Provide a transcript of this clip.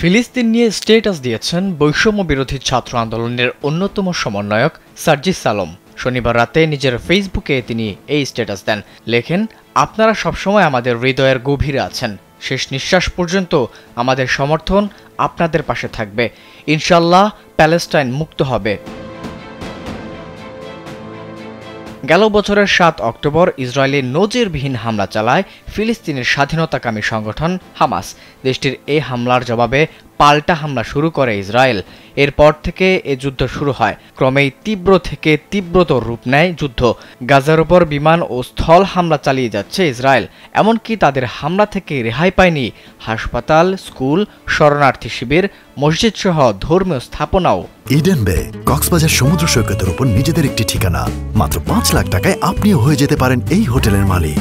ফিলিস্তিন নিয়ে স্ট্যাটাস দিয়েছেন বৈষম্য বিরোধী ছাত্র আন্দোলনের অন্যতম সমন্বয়ক সার্জিস আলম। শনিবার রাতে নিজের ফেসবুকে তিনি এই স্ট্যাটাস দেন। লেখেন, আপনারা সবসময় আমাদের হৃদয়ের গভীরে আছেন। শেষ নিঃশ্বাস পর্যন্ত আমাদের সমর্থন আপনাদের পাশে থাকবে। ইনশাল্লাহ প্যালেস্টাইন মুক্ত হবে। গেল বছরের ৭ অক্টোবর ইসরায়েলি নজিরবিহীন হামলা চালায় ফিলিস্তিনের স্বাধীনতাকামী সংগঠন হামাস। দেশটির এই হামলার জবাবে পাল্টা হামলা শুরু করে ইসরায়েল। এরপর থেকে এ যুদ্ধ শুরু হয়। ক্রমেই তীব্র থেকে তীব্রতর রূপ নেয় যুদ্ধ। গাজার ওপর বিমান ও স্থল হামলা চালিয়ে যাচ্ছে ইসরায়েল। এমনকি তাদের হামলা থেকে রেহাই পায়নি হাসপাতাল, স্কুল, শরণার্থী শিবির, মসজিদ সহ ধর্মীয় স্থাপনাও। ইডেন বে কক্সবাজার সমুদ্র সৈকতের উপর নিজেদের একটি ঠিকানা। মাত্র ৫ লাখ টাকায় আপনিও হয়ে যেতে পারেন এই হোটেলের মালিক।